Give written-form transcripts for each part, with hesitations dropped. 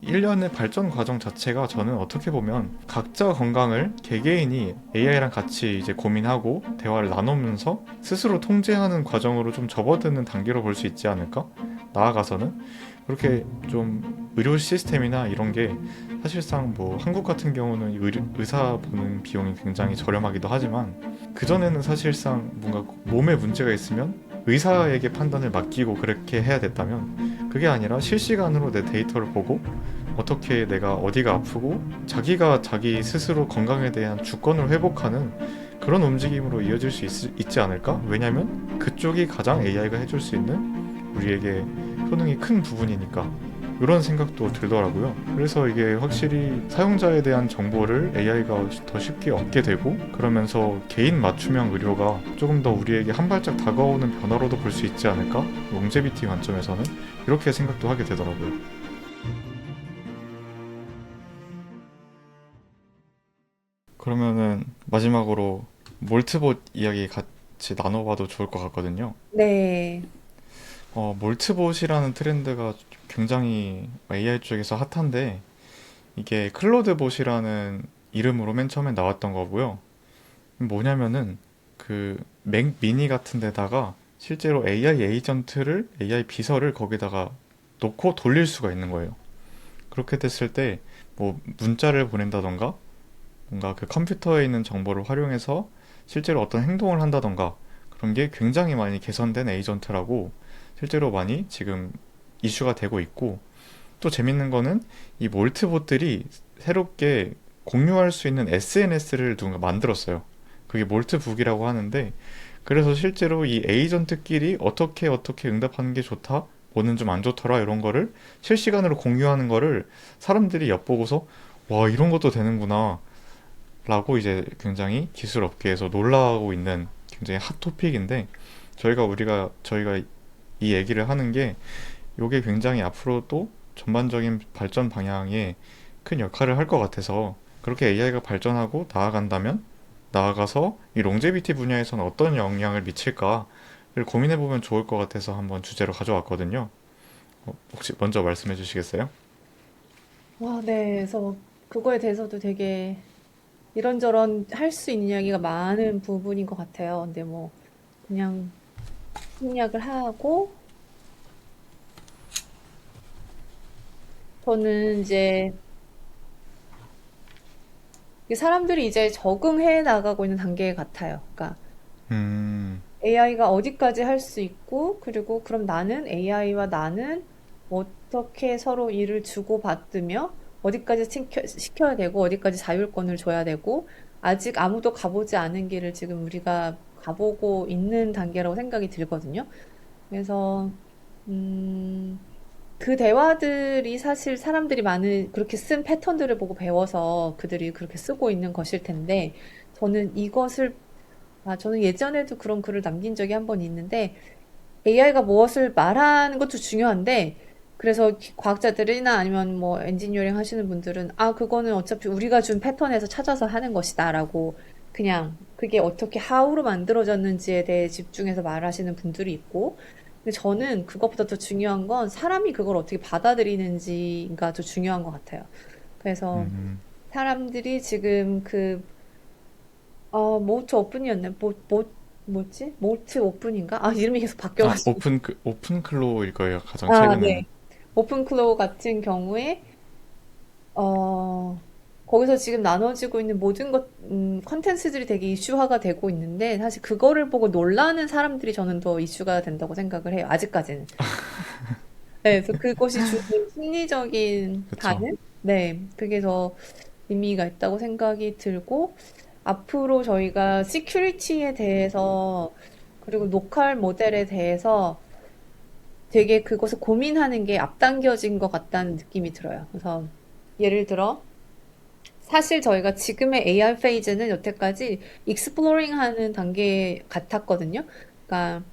일련의 발전 과정 자체가 저는 어떻게 보면 각자 건강을 개개인이 AI랑 같이 이제 고민하고 대화를 나누면서 스스로 통제하는 과정으로 좀 접어드는 단계로 볼 수 있지 않을까? 나아가서는 그렇게 좀 의료 시스템이나 이런 게 사실상 뭐 한국 같은 경우는 의사 보는 비용이 굉장히 저렴하기도 하지만 그전에는 사실상 뭔가 몸에 문제가 있으면 의사에게 판단을 맡기고 그렇게 해야 됐다면 그게 아니라 실시간으로 내 데이터를 보고 어떻게 내가 어디가 아프고 자기가 자기 스스로 건강에 대한 주권을 회복하는 그런 움직임으로 이어질 수 있지 않을까? 왜냐면 그쪽이 가장 AI가 해줄 수 있는 우리에게 효능이 큰 부분이니까 이런 생각도 들더라고요. 그래서 이게 확실히 사용자에 대한 정보를 AI가 더 쉽게 얻게 되고 그러면서 개인 맞춤형 의료가 조금 더 우리에게 한 발짝 다가오는 변화로도 볼 수 있지 않을까? 롱제비티 관점에서는 이렇게 생각도 하게 되더라고요. 그러면은 마지막으로 몰트봇 이야기 같이 나눠봐도 좋을 것 같거든요. 네. 몰트봇이라는 트렌드가 굉장히 AI 쪽에서 핫한데 이게 클로드봇이라는 이름으로 맨 처음에 나왔던 거고요. 뭐냐면은 그 맥 미니 같은 데다가 실제로 AI 에이전트를 AI 비서를 거기다가 놓고 돌릴 수가 있는 거예요. 그렇게 됐을 때 뭐 문자를 보낸다던가 뭔가 그 컴퓨터에 있는 정보를 활용해서 실제로 어떤 행동을 한다던가 그런 게 굉장히 많이 개선된 에이전트라고 실제로 많이 지금 이슈가 되고 있고 또 재밌는 거는 이 몰트봇들이 새롭게 공유할 수 있는 SNS를 누군가 만들었어요. 그게 몰트북이라고 하는데 그래서 실제로 이 에이전트끼리 어떻게 응답하는 게 좋다, 뭐는 좀 안 좋더라 이런 거를 실시간으로 공유하는 거를 사람들이 엿보고서 와 이런 것도 되는구나 라고 이제 굉장히 기술 업계에서 놀라고 있는 굉장히 핫 토픽인데 저희가 이 얘기를 하는 게 이게 굉장히 앞으로도 전반적인 발전 방향에 큰 역할을 할 것 같아서 그렇게 AI가 발전하고 나아간다면 나아가서 이 롱제비티 분야에서는 어떤 영향을 미칠까를 고민해보면 좋을 것 같아서 한번 주제로 가져왔거든요. 혹시 먼저 말씀해 주시겠어요? 와, 네. 그래서 그거에 대해서도 되게 이런저런 할 수 있는 이야기가 많은 부분인 것 같아요. 근데 뭐 그냥 생략을 하고 저는 이제 사람들이 이제 적응해 나가고 있는 단계 같아요. 그러니까 음, AI가 어디까지 할 수 있고 그리고 그럼 나는 AI와 나는 어떻게 서로 일을 주고받으며 어디까지 시켜야 되고 어디까지 자율권을 줘야 되고 아직 아무도 가보지 않은 길을 지금 우리가 가보고 있는 단계라고 생각이 들거든요. 그래서 음, 그 대화들이 사실 사람들이 많은 그렇게 쓴 패턴들을 보고 배워서 그들이 그렇게 쓰고 있는 것일 텐데 저는 저는 예전에도 그런 글을 남긴 적이 한 번 있는데 AI가 무엇을 말하는 것도 중요한데 그래서 과학자들이나 아니면 뭐 엔지니어링 하시는 분들은 그거는 어차피 우리가 준 패턴에서 찾아서 하는 것이다라고 그냥 그게 어떻게 how로 만들어졌는지에 대해 집중해서 말하시는 분들이 있고 근데 저는 그것보다 더 중요한 건 사람이 그걸 어떻게 받아들이는지가 더 중요한 것 같아요. 그래서 음. 사람들이 지금 모트 오픈이었네. 뭐지? 모트 오픈인가? 이름이 계속 바뀌어가지고. 오픈클로일 거예요, 가장 최근에는. 네. 오픈클로우 같은 경우에, 어, 거기서 지금 나눠지고 있는 모든 컨텐츠들이 되게 이슈화가 되고 있는데, 사실 그거를 보고 놀라는 사람들이 저는 더 이슈가 된다고 생각을 해요. 아직까지는. 네, 그래서 그것이 주는 심리적인 그쵸. 반응? 네, 그게 더 의미가 있다고 생각이 들고, 앞으로 저희가 시큐리티에 대해서, 그리고 로컬 모델에 대해서 되게 그것을 고민하는 게 앞당겨진 것 같다는 느낌이 들어요. 그래서 예를 들어, 사실 저희가 지금의 AR 페이즈는 여태까지 익스플로링 하는 단계 같았거든요. 그러니까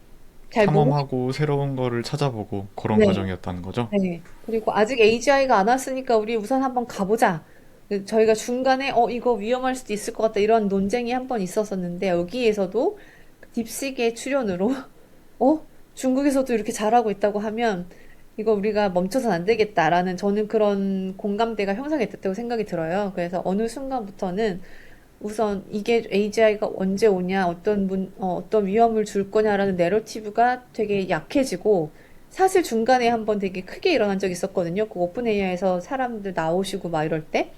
잘 모르, 탐험하고 새로운 거를 찾아보고 그런 네. 과정이었다는 거죠. 네. 그리고 아직 AGI가 안 왔으니까 우리 우선 한번 가보자. 저희가 중간에 이거 위험할 수도 있을 것 같다 이런 논쟁이 한 번 있었었는데 여기에서도 딥식의 출현으로 어? 중국에서도 이렇게 잘하고 있다고 하면 이거 우리가 멈춰선 안 되겠다라는 저는 그런 공감대가 형성이 됐다고 생각이 들어요. 그래서 어느 순간부터는 우선 이게 AGI가 언제 오냐, 어떤 위험을 줄 거냐라는 내러티브가 되게 약해지고, 사실 중간에 한번 되게 크게 일어난 적이 있었거든요. 그 오픈 AI에서 사람들 나오시고 막 이럴 때.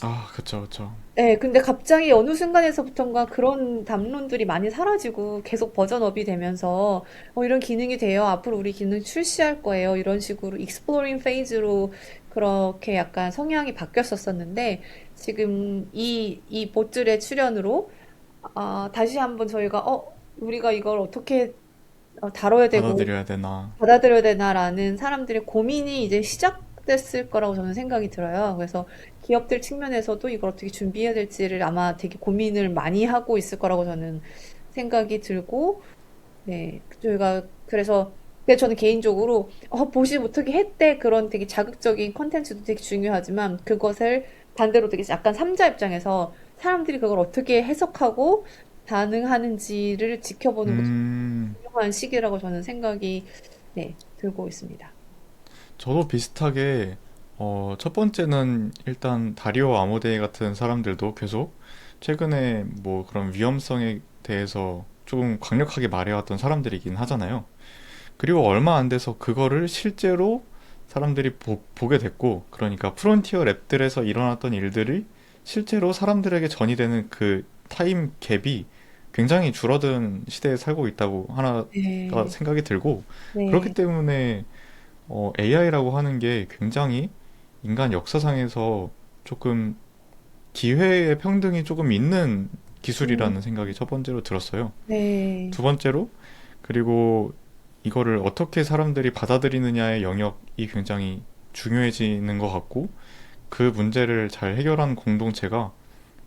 아, 그쵸, 그쵸. 네, 근데 갑자기 어느 순간에서부턴가 그런 담론들이 많이 사라지고 계속 버전업이 되면서 이런 기능이 돼요. 앞으로 우리 기능 출시할 거예요. 이런 식으로 익스플로링 페이즈로 그렇게 약간 성향이 바뀌었었는데 지금 이 봇들의 출현으로 다시 한번 저희가 우리가 이걸 어떻게 다뤄야 되고 받아들여야 되나. 받아들여야 되나라는 사람들의 고민이 이제 시작됐을 거라고 저는 생각이 들어요. 그래서 기업들 측면에서도 이걸 어떻게 준비해야 될지를 아마 되게 고민을 많이 하고 있을 거라고 저는 생각이 들고, 네, 저희가 그래서 근데 저는 개인적으로 보지 못하게 했대 그런 되게 자극적인 컨텐츠도 되게 중요하지만 그것을 반대로 되게 약간 삼자 입장에서 사람들이 그걸 어떻게 해석하고 반응하는지를 지켜보는 것도 음, 중요한 시기라고 저는 생각이 네, 들고 있습니다. 저도 비슷하게, 첫 번째는 일단 다리오 아모데이 같은 사람들도 계속 최근에 뭐 그런 위험성에 대해서 조금 강력하게 말해왔던 사람들이긴 하잖아요. 그리고 얼마 안 돼서 그거를 실제로 사람들이 보게 됐고, 그러니까 프론티어 랩들에서 일어났던 일들이 실제로 사람들에게 전이되는 그 타임 갭이 굉장히 줄어든 시대에 살고 있다고 하나가 네, 생각이 들고, 그렇기 네, 때문에 AI라고 하는 게 굉장히 인간 역사상에서 조금 기회의 평등이 조금 있는 음, 기술이라는 생각이 첫 번째로 들었어요. 네, 두 번째로, 그리고 이거를 어떻게 사람들이 받아들이느냐의 영역이 굉장히 중요해지는 것 같고, 그 문제를 잘 해결한 공동체가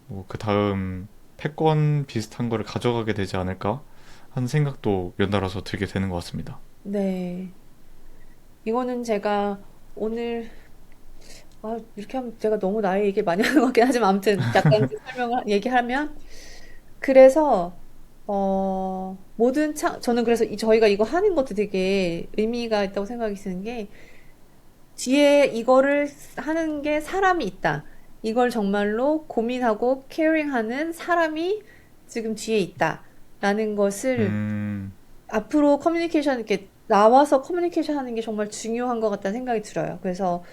뭐그 다음 패권 비슷한 거를 가져가게 되지 않을까 하는 생각도 연달아서 들게 되는 것 같습니다. 네. 이거는 제가 오늘 이렇게 하면 제가 너무 나의 얘기 많이 하는 것 같긴 하지만 아무튼 약간 이제 얘기하면 그래서 저는 그래서 저희가 이거 하는 것도 되게 의미가 있다고 생각이 드는 게 뒤에 이거를 하는 게 사람이 있다. 이걸 정말로 고민하고 케어링하는 사람이 지금 뒤에 있다. 라는 것을 음, 앞으로 커뮤니케이션 이렇게 나와서 커뮤니케이션 하는 게 정말 중요한 것 같다는 생각이 들어요. 그래서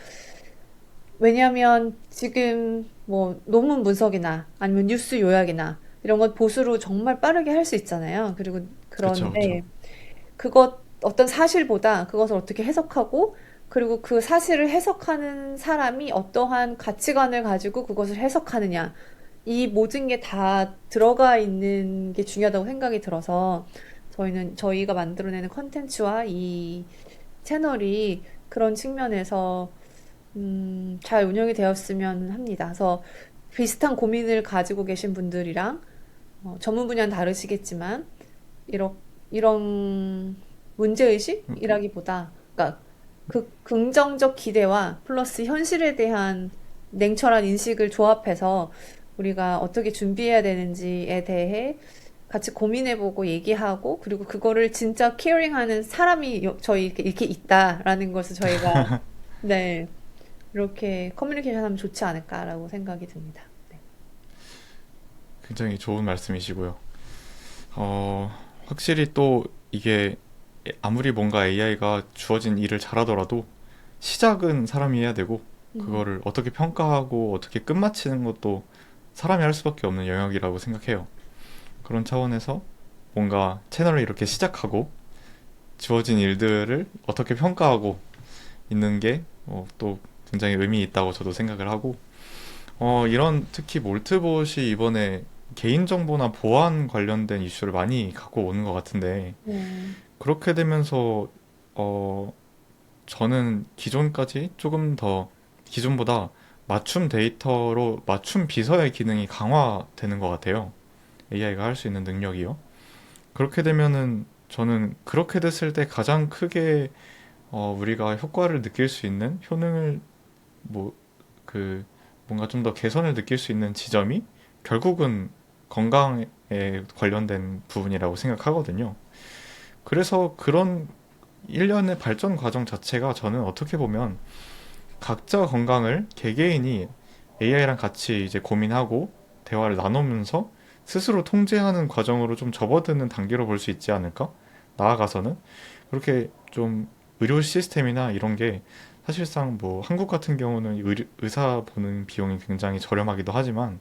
왜냐하면 지금 뭐 논문 분석이나 아니면 뉴스 요약이나 이런 건 보수로 정말 빠르게 할 수 있잖아요. 그리고 그쵸, 그쵸. 그런데 그것 어떤 사실보다 그것을 어떻게 해석하고 그리고 그 사실을 해석하는 사람이 어떠한 가치관을 가지고 그것을 해석하느냐 이 모든 게 다 들어가 있는 게 중요하다고 생각이 들어서 저희가 만들어내는 컨텐츠와 이 채널이 그런 측면에서 잘 운영이 되었으면 합니다. 그래서 비슷한 고민을 가지고 계신 분들이랑 전문 분야는 다르시겠지만 이런 문제의식이라기보다 그러니까 그 긍정적 기대와 플러스 현실에 대한 냉철한 인식을 조합해서 우리가 어떻게 준비해야 되는지에 대해 같이 고민해보고 얘기하고 그리고 그거를 진짜 케어링하는 사람이 저희 이렇게 있다라는 것을 저희가 네 이렇게 커뮤니케이션 하면 좋지 않을까라고 생각이 듭니다. 네. 굉장히 좋은 말씀이시고요. 확실히 또 이게 아무리 뭔가 AI가 주어진 일을 잘하더라도 시작은 사람이 해야 되고, 음, 그거를 어떻게 평가하고 어떻게 끝마치는 것도 사람이 할 수밖에 없는 영역이라고 생각해요. 그런 차원에서 뭔가 채널을 이렇게 시작하고 주어진 일들을 어떻게 평가하고 있는 게 또 굉장히 의미 있다고 저도 생각을 하고, 이런 특히 몰트봇이 이번에 개인정보나 보안 관련된 이슈를 많이 갖고 오는 것 같은데, 네. 그렇게 되면서 어, 저는 기존까지 조금 더 기존보다 맞춤 데이터로 맞춤 비서의 기능이 강화되는 것 같아요. AI가 할 수 있는 능력이요. 그렇게 되면은 저는 그렇게 됐을 때 가장 크게 우리가 효과를 느낄 수 있는 효능을 뭐 그 뭔가 좀 더 개선을 느낄 수 있는 지점이 결국은 건강에 관련된 부분이라고 생각하거든요. 그래서 그런 일련의 발전 과정 자체가 저는 어떻게 보면 각자 건강을 개개인이 AI랑 같이 이제 고민하고 대화를 나누면서 스스로 통제하는 과정으로 좀 접어드는 단계로 볼 수 있지 않을까? 나아가서는 그렇게 좀 의료 시스템이나 이런 게 사실상 뭐 한국 같은 경우는 의사 보는 비용이 굉장히 저렴하기도 하지만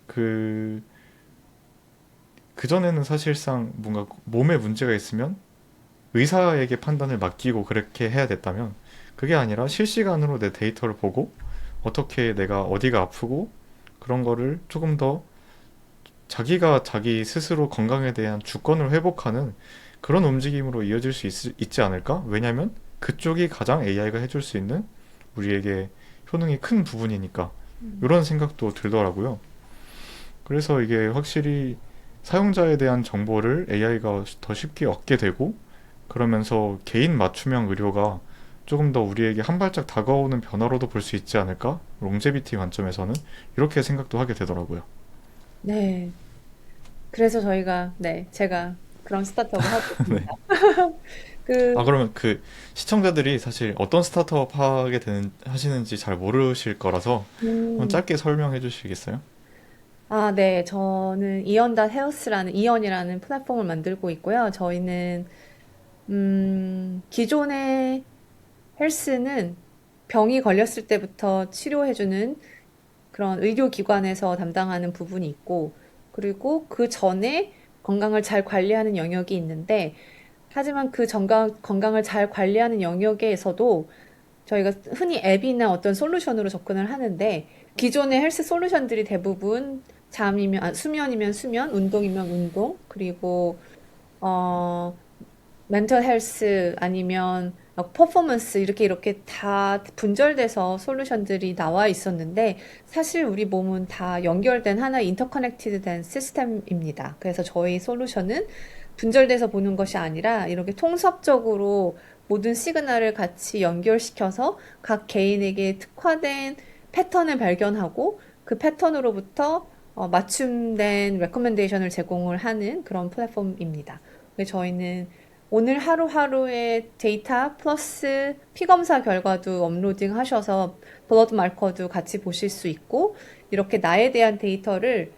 그 그전에는 사실상 뭔가 몸에 문제가 있으면 의사에게 판단을 맡기고 그렇게 해야 됐다면 그게 아니라 실시간으로 내 데이터를 보고 어떻게 내가 어디가 아프고 그런 거를 조금 더 자기가 자기 스스로 건강에 대한 주권을 회복하는 그런 움직임으로 이어질 수 있지 않을까? 왜냐면 그쪽이 가장 AI가 해줄 수 있는 우리에게 효능이 큰 부분이니까 음. 이런 생각도 들더라고요. 그래서 이게 확실히 사용자에 대한 정보를 AI가 더 쉽게 얻게 되고 그러면서 개인 맞춤형 의료가 조금 더 우리에게 한 발짝 다가오는 변화로도 볼 수 있지 않을까? 롱제비티 관점에서는 이렇게 생각도 하게 되더라고요. 네. 그래서 저희가, 네, 제가 그런 스타트업을 하고 네. 있습니다. 그, 아, 그러면 그 시청자들이 사실 어떤 스타트업 하시는지 잘 모르실 거라서 한번 음, 짧게 설명해 주시겠어요? 아, 네. 저는 이언닷 헤어스라는, 이언이라는 플랫폼을 만들고 있고요. 저희는, 기존의 헬스는 병이 걸렸을 때부터 치료해주는 그런 의료기관에서 담당하는 부분이 있고, 그리고 그 전에 건강을 잘 관리하는 영역이 있는데, 하지만 그 건강을 잘 관리하는 영역에서도 저희가 흔히 앱이나 어떤 솔루션으로 접근을 하는데, 기존의 헬스 솔루션들이 대부분 수면이면 수면, 운동이면 운동, 그리고, 어, 멘털 헬스 아니면 퍼포먼스 이렇게 다 분절돼서 솔루션들이 나와 있었는데 사실 우리 몸은 다 연결된 하나의 인터커넥티드 된 시스템입니다. 그래서 저희 솔루션은 분절돼서 보는 것이 아니라 이렇게 통섭적으로 모든 시그널을 같이 연결시켜서 각 개인에게 특화된 패턴을 발견하고 그 패턴으로부터 맞춤된 레코멘데이션을 제공을 하는 그런 플랫폼입니다. 그래서 저희는 오늘 하루하루의 데이터 플러스 피검사 결과도 업로딩 하셔서 블러드 마커도 같이 보실 수 있고 이렇게 나에 대한 데이터를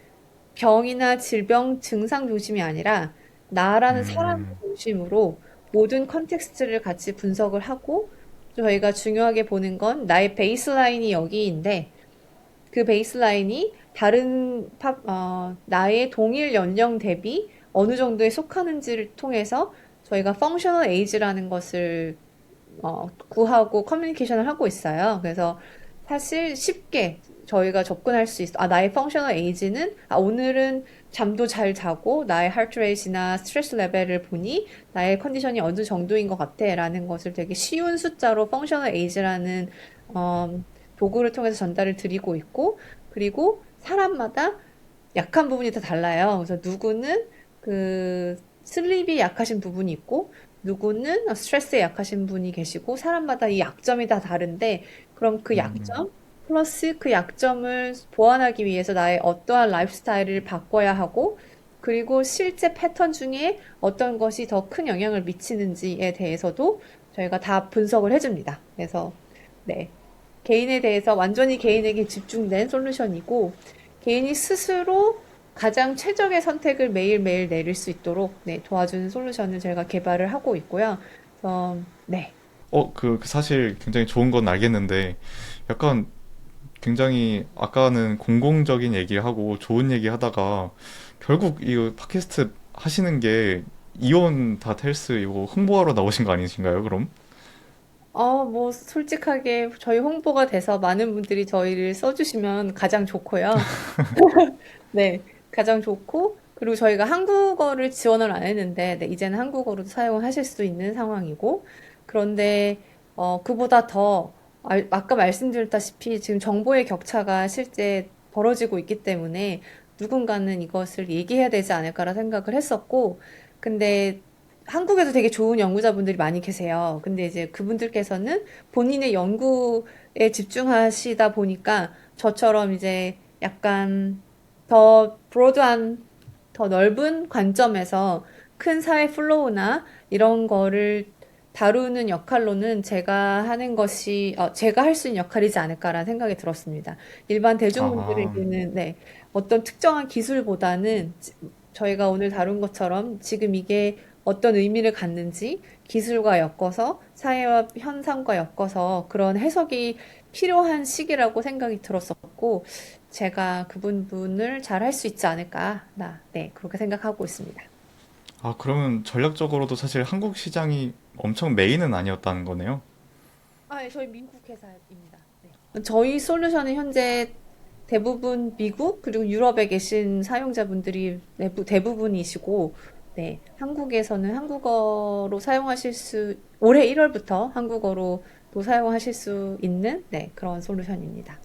병이나 질병 증상 중심이 아니라 나라는 사람 음, 중심으로 모든 컨텍스트를 같이 분석을 하고 저희가 중요하게 보는 건 나의 베이스라인이 여기인데 그 베이스라인이 나의 동일 연령 대비 어느 정도에 속하는지를 통해서 저희가 펑셔널 에이지라는 것을 구하고 커뮤니케이션을 하고 있어요. 그래서 사실 쉽게 저희가 접근할 수 있어. 아, 나의 펑셔널 에이지는, 오늘은 잠도 잘 자고, 나의 하트레이트나 스트레스 레벨을 보니, 나의 컨디션이 어느 정도인 것 같아. 라는 것을 되게 쉬운 숫자로 펑셔널 에이지라는, 도구를 통해서 전달을 드리고 있고, 그리고 사람마다 약한 부분이 다 달라요. 그래서 누구는 슬립이 약하신 부분이 있고, 누구는 스트레스에 약하신 분이 계시고, 사람마다 이 약점이 다 다른데, 그럼 그 음, 약점, 플러스 그 약점을 보완하기 위해서 나의 어떠한 라이프 스타일을 바꿔야 하고, 그리고 실제 패턴 중에 어떤 것이 더 큰 영향을 미치는지에 대해서도 저희가 다 분석을 해줍니다. 그래서, 네. 개인에 대해서 완전히 개인에게 집중된 솔루션이고, 개인이 스스로 가장 최적의 선택을 매일매일 내릴 수 있도록 네, 도와주는 솔루션을 저희가 개발을 하고 있고요. 네. 그 사실 굉장히 좋은 건 알겠는데 약간 굉장히 아까는 공공적인 얘기하고 좋은 얘기 하다가 결국 이 팟캐스트 하시는 게 이온 다 헬스 이거 홍보하러 나오신 거 아니신가요, 그럼? 뭐, 솔직하게 저희 홍보가 돼서 많은 분들이 저희를 써주시면 가장 좋고요. 네, 가장 좋고, 그리고 저희가 한국어를 지원을 안 했는데, 네, 이제는 한국어로도 사용을 하실 수 있는 상황이고, 그런데, 그보다 더, 아까 말씀드렸다시피 지금 정보의 격차가 실제 벌어지고 있기 때문에 누군가는 이것을 얘기해야 되지 않을까라 생각을 했었고, 근데 한국에도 되게 좋은 연구자분들이 많이 계세요. 근데 이제 그분들께서는 본인의 연구에 집중하시다 보니까 저처럼 이제 약간 더 브로드한, 더 넓은 관점에서 큰 사회 플로우나 이런 거를 다루는 역할로는 제가 할 수 있는 역할이지 않을까라는 생각이 들었습니다. 일반 아, 대중분들에게는, 네, 어떤 특정한 기술보다는 저희가 오늘 다룬 것처럼 지금 이게 어떤 의미를 갖는지 기술과 엮어서 사회와 현상과 엮어서 그런 해석이 필요한 시기라고 생각이 들었었고, 제가 그 부분을 잘 할 수 있지 않을까, 네, 그렇게 생각하고 있습니다. 그러면 전략적으로도 사실 한국 시장이 엄청 메인은 아니었다는 거네요. 네, 저희 미국 회사입니다. 네. 저희 솔루션은 현재 대부분 미국 그리고 유럽에 계신 사용자분들이 대부분이시고, 네, 한국에서는 올해 1월부터 한국어로 또 사용하실 수 있는, 네, 그런 솔루션입니다.